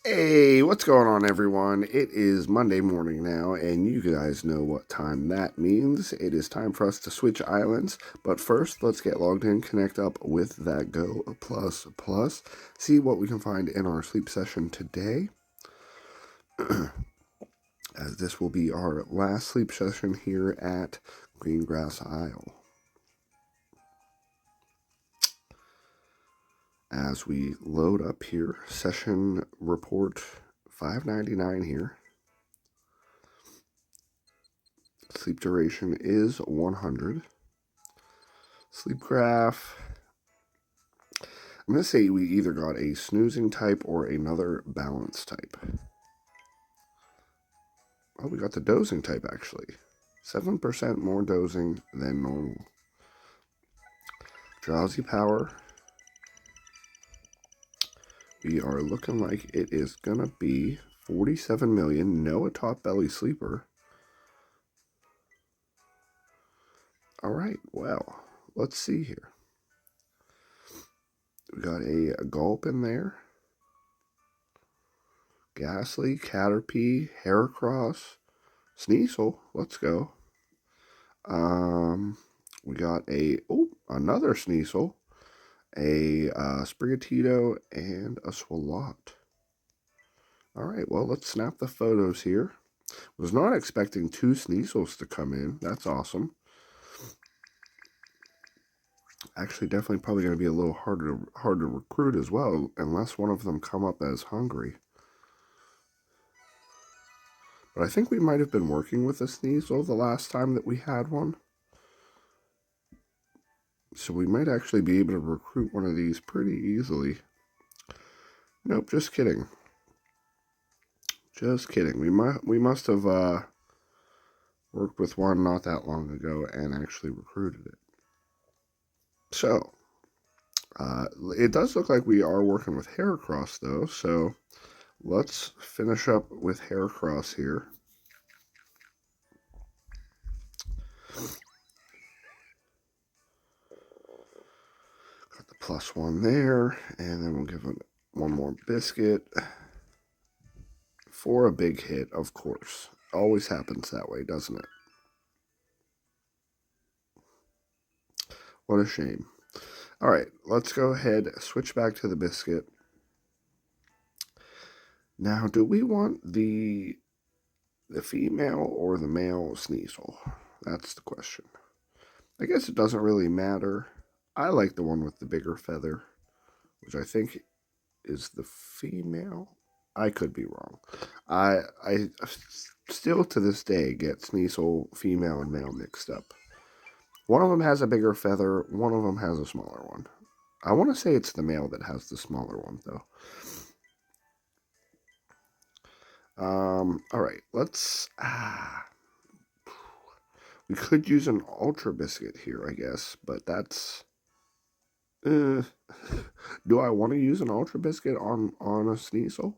Hey, what's going on, everyone? It is Monday morning now, and you guys know what time that means. It is time for us to switch islands, but first, let's get logged in, connect up with that Go Plus Plus, see what we can find in our sleep session today, as this will be our last sleep session here at Greengrass Isle. As we load up here, session report 599 here. Sleep duration is 100. Sleep graph. I'm going to say we either got a snoozing type or another balance type. Oh, we got the dozing type, actually. 7% more dozing than normal. Drowsy power. We are looking like it is going to be 47 million. No, a top belly sleeper. All right, well, let's see here. We got a gulp in there. Ghastly, Caterpie, Heracross, Sneasel. Let's go. We got another Sneasel, a Sprigatito, and a Swalot. All right, well, let's snap the photos here. Was not expecting two Sneasels to come in. That's awesome. Actually, definitely probably going to be a little hard to recruit as well, unless one of them come up as hungry. But I think we might have been working with a Sneasel the last time that we had one. So we might actually be able to recruit one of these pretty easily. Nope, just kidding. Just kidding. We must have worked with one not that long ago and actually recruited it. So, it does look like we are working with Heracross, though. So, let's finish up with Heracross here. Got the +1 there, and then we'll give it one more biscuit for a big hit, of course. Always happens that way, doesn't it? What a shame. All right, let's go ahead, switch back to the biscuit. Now, do we want the female or the male Sneasel? That's the question. I guess it doesn't really matter. I like the one with the bigger feather, which I think is the female. I could be wrong. I still to this day get Sneasel female and male mixed up. One of them has a bigger feather, one of them has a smaller one. I want to say it's the male that has the smaller one, though. All right, let's. We could use an Ultra Biscuit here, I guess, but that's. Do I want to use an Ultra Biscuit on a Sneasel?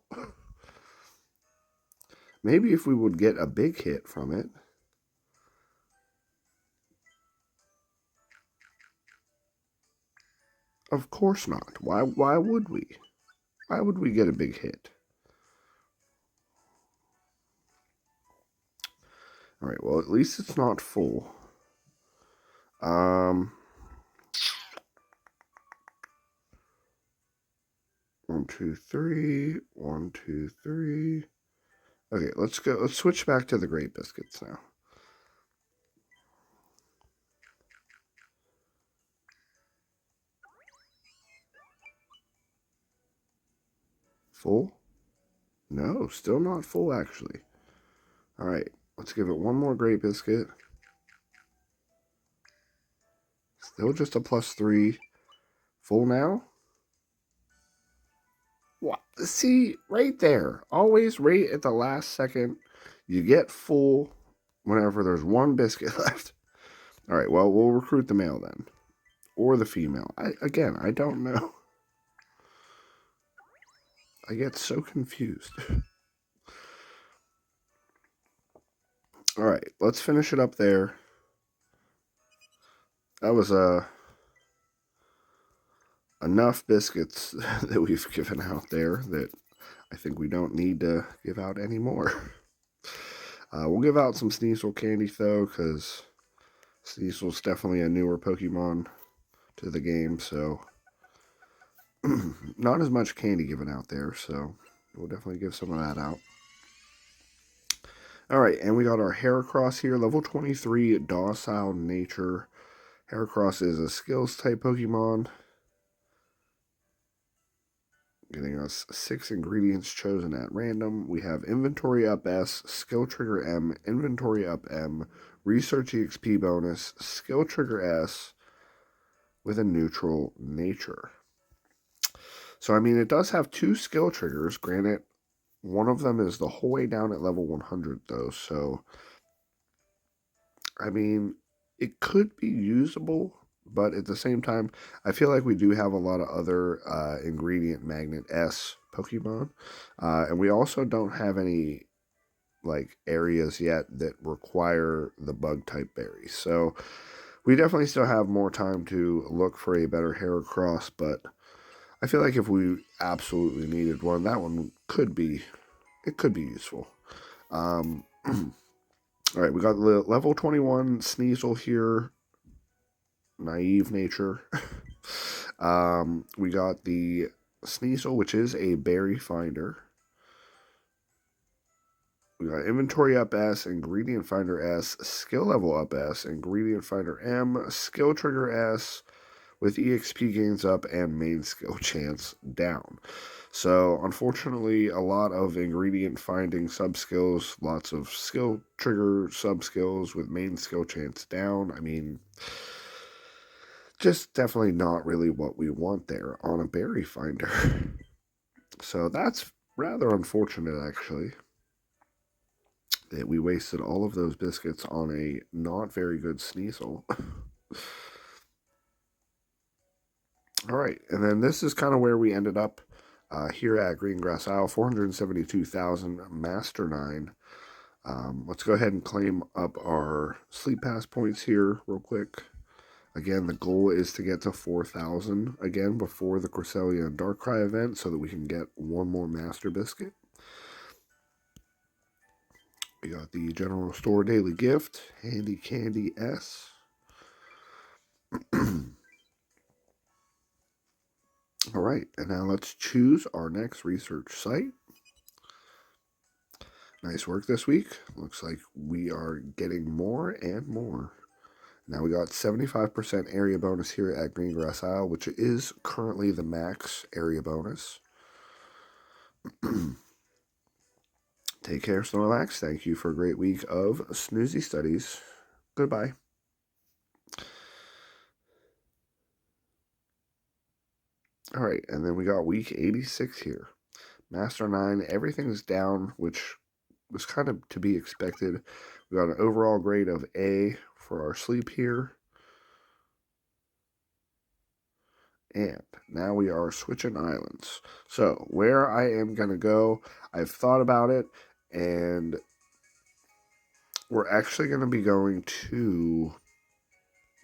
Maybe if we would get a big hit from it. Of course not. Why would we? Why would we get a big hit? All right, well, at least it's not full. 1, 2, 3. 1, 2, 3. Okay, let's go. Let's switch back to the Great Biscuits now. Full? No, still not full, actually. All right, let's give it one more Great Biscuit. Still just a +3. Full now? What? See, right there. Always right at the last second. You get full whenever there's one biscuit left. All right, well, we'll recruit the male then. Or the female. I don't know. I get so confused. All right, let's finish it up there. That was enough biscuits that we've given out there that I think we don't need to give out any more. We'll give out some Sneasel candy, though, because Sneasel's definitely a newer Pokemon to the game, so not as much candy given out there, so we'll definitely give some of that out. Alright, and we got our Heracross here, level 23, Docile Nature. Heracross is a Skills type Pokemon, getting us 6 ingredients chosen at random. We have Inventory Up S, Skill Trigger M, Inventory Up M, Research EXP bonus, Skill Trigger S, with a neutral nature. So, I mean, it does have 2 skill triggers. Granted, one of them is the whole way down at level 100, though. So, I mean, it could be usable, but at the same time, I feel like we do have a lot of other ingredient magnet S Pokemon. And we also don't have any like areas yet that require the bug type berries. So we definitely still have more time to look for a better Heracross, but I feel like if we absolutely needed one, that one could be useful. All right, we got the level 21 Sneasel here, Naive Nature. We got the Sneasel, which is a berry finder. We got Inventory Up S, Ingredient Finder S, Skill Level Up S, Ingredient Finder M, Skill Trigger S, with EXP gains up and main skill chance down. So, unfortunately, a lot of ingredient finding sub-skills, lots of skill trigger sub-skills with main skill chance down. I mean, just definitely not really what we want there on a berry finder. So that's rather unfortunate, actually, that we wasted all of those biscuits on a not very good Sneasel. All right, and then this is kind of where we ended up here at Greengrass Isle, 472,000 Master 9. Let's go ahead and claim up our Sleep Pass points here real quick. Again, the goal is to get to 4,000 again before the Cresselia and Darkrai event so that we can get one more Master Biscuit. We got the General Store Daily Gift, Handy Candy S. All right, and now let's choose our next research site. Nice work this week. Looks like we are getting more and more. Now we got 75% area bonus here at Greengrass Isle, which is currently the max area bonus. Take care, Snorlax. Thank you for a great week of snoozy studies. Goodbye. All right, and then we got week 86 here. Master 9, everything's down, which was kind of to be expected. We got an overall grade of A for our sleep here. And now we are switching islands. So where I am going to go, I've thought about it, and we're actually going to be going to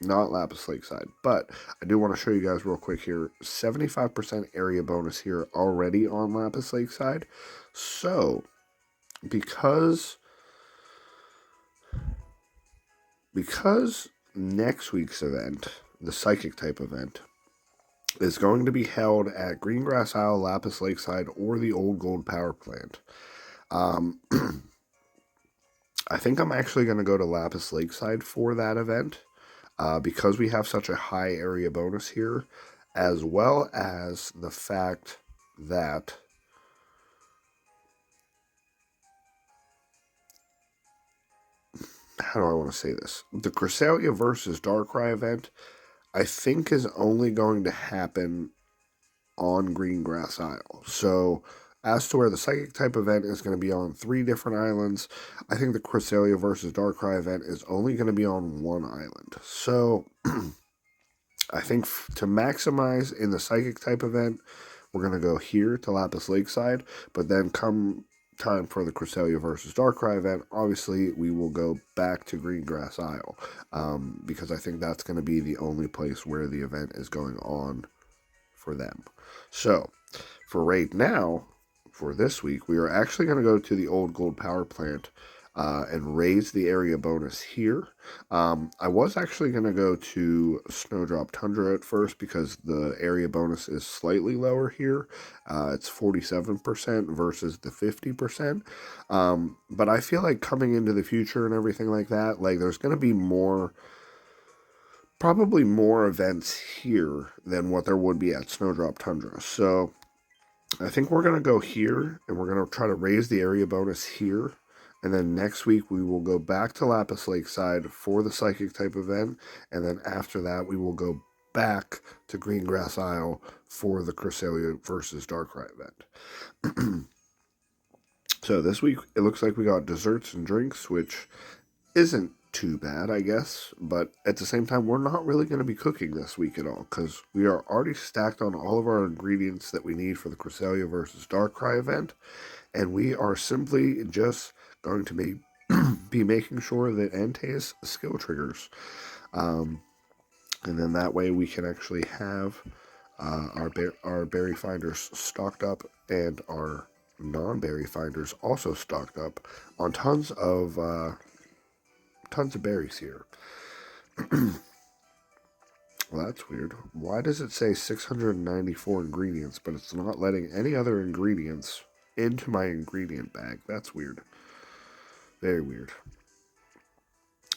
not Lapis Lakeside, but I do want to show you guys real quick here. 75% area bonus here already on Lapis Lakeside. So because next week's event, the Psychic type event, is going to be held at Greengrass Isle, Lapis Lakeside, or the Old Gold Power Plant. I think I'm actually going to go to Lapis Lakeside for that event because we have such a high area bonus here, as well as the fact that how do I want to say this? The Cresselia versus Darkrai event, I think, is only going to happen on Greengrass Isle. So, as to where the Psychic type event is going to be on 3 different islands, I think the Cresselia versus Darkrai event is only going to be on 1 island. So, I think to maximize in the Psychic type event, we're going to go here to Lapis Lakeside, but then come time for the Cresselia versus Darkrai event, obviously we will go back to Greengrass Isle because I think that's going to be the only place where the event is going on for them. So, for right now, for this week, we are actually going to go to the old gold power plant and raise the area bonus here. I was actually going to go to Snowdrop Tundra at first because the area bonus is slightly lower here. It's 47% versus the 50%. But I feel like coming into the future and everything like that, like there's going to be probably more events here than what there would be at Snowdrop Tundra. So I think we're going to go here, and we're going to try to raise the area bonus here. And then next week, we will go back to Lapis Lakeside for the Psychic type event. And then after that, we will go back to Greengrass Isle for the Cresselia versus Darkrai event. So this week, it looks like we got desserts and drinks, which isn't too bad, I guess. But at the same time, we're not really going to be cooking this week at all because we are already stacked on all of our ingredients that we need for the Cresselia versus Darkrai event. And we are simply just going to be making sure that Entei's skill triggers. And then that way we can actually have our berry finders stocked up and our non-berry finders also stocked up on tons of berries here. Well, that's weird. Why does it say 694 ingredients, but it's not letting any other ingredients into my ingredient bag? That's weird. Very weird.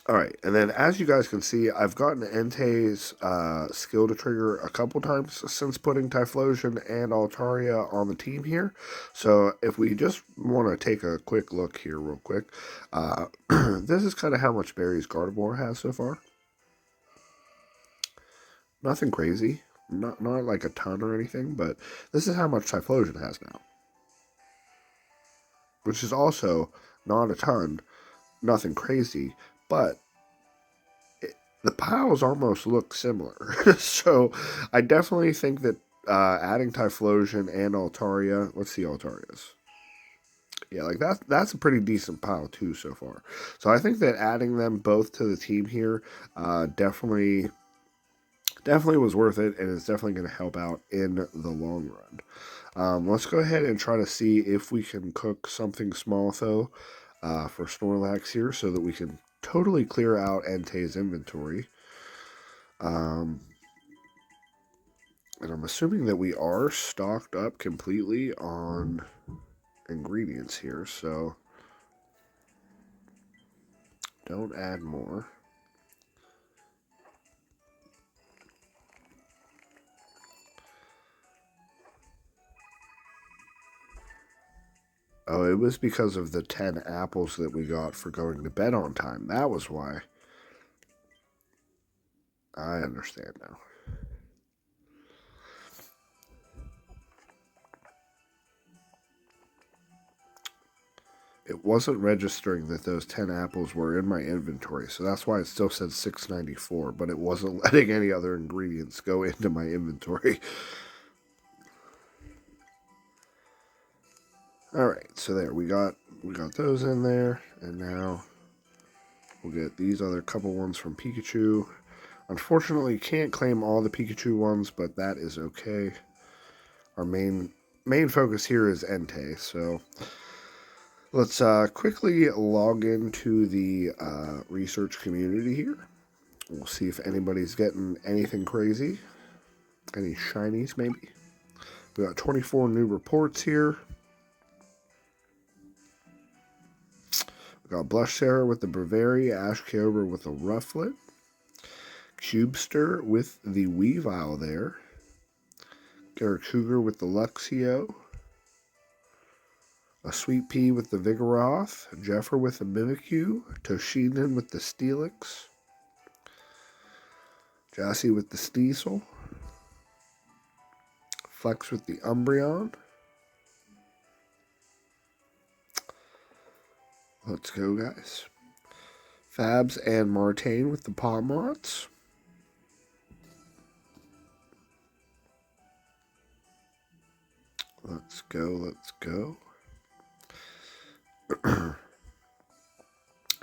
Alright, and then as you guys can see, I've gotten Entei's skill to trigger a couple times since putting Typhlosion and Altaria on the team here. So if we just want to take a quick look here real quick, this is kind of how much berries Gardevoir has so far. Nothing crazy, not like a ton or anything, but this is how much Typhlosion has now. Which is also not a ton, nothing crazy, but the piles almost look similar. So I definitely think that adding Typhlosion and Altaria, let's see Altaria's. Yeah, like that's a pretty decent pile too so far. So I think that adding them both to the team here definitely was worth it, and it's definitely going to help out in the long run. Let's go ahead and try to see if we can cook something small though for Snorlax here so that we can totally clear out Entei's inventory. And I'm assuming that we are stocked up completely on ingredients here, so don't add more. Oh, it was because of the 10 apples that we got for going to bed on time. That was why. I understand now. It wasn't registering that those 10 apples were in my inventory, so that's why it still said 694, but it wasn't letting any other ingredients go into my inventory. Alright, so there, we got those in there, and now we'll get these other couple ones from Pikachu. Unfortunately, can't claim all the Pikachu ones, but that is okay. Our main focus here is Entei, so let's quickly log into the research community here. We'll see if anybody's getting anything crazy. Any shinies, maybe. We got 24 new reports here. We got Blush Sarah with the Bravery, Ash Kyogre with the Rufflet, Cubester with the Weavile there, Garacougar with the Luxio, a Sweet Pea with the Vigoroth, Jeffer with the Mimikyu, Toshinden with the Steelix, Jassy with the Sneasel, Flex with the Umbreon. Let's go, guys. Fabs and Martain with the Palmots. Let's go, let's go.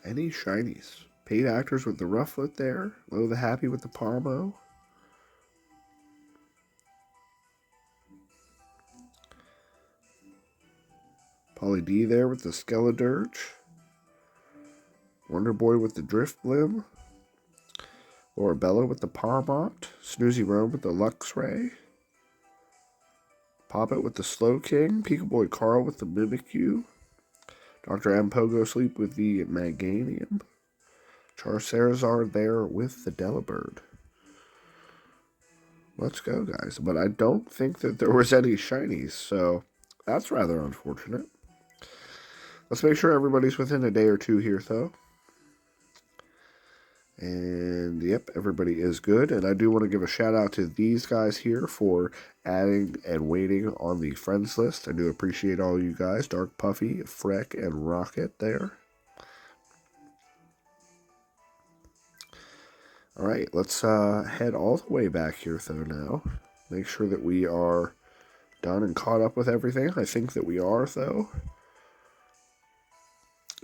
Any shinies? Paid actors with the Rufflet there. Lo the Happy with the Palmo. Pauly D there with the Skeledirge. Wonder Boy with the Driftblim. Lorabella with the Paramount. Snoozy Rome with the Luxray. Poppet with the Slow King. Pikaboy Carl with the Mimikyu. Dr. M. Pogo Sleep with the Meganium. Charizard there with the Delibird. Let's go, guys. But I don't think that there was any shinies, so that's rather unfortunate. Let's make sure everybody's within a day or two here, though. And, yep, everybody is good. And I do want to give a shout out to these guys here for adding and waiting on the friends list. I do appreciate all you guys. Dark Puffy, Freck, and Rocket there. All right, let's head all the way back here, though, now. Make sure that we are done and caught up with everything. I think that we are, though.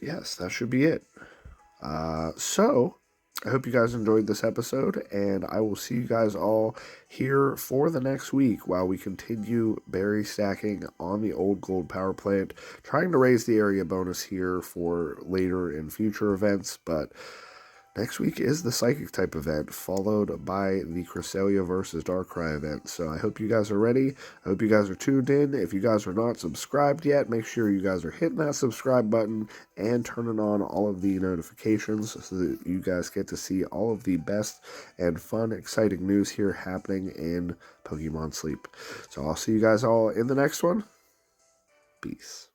Yes, that should be it. So, I hope you guys enjoyed this episode, and I will see you guys all here for the next week while we continue berry stacking on the old gold power plant, trying to raise the area bonus here for later in future events, but next week is the Psychic type event, followed by the Cresselia versus Darkrai event. So I hope you guys are ready. I hope you guys are tuned in. If you guys are not subscribed yet, make sure you guys are hitting that subscribe button and turning on all of the notifications so that you guys get to see all of the best and fun, exciting news here happening in Pokemon Sleep. So I'll see you guys all in the next one. Peace.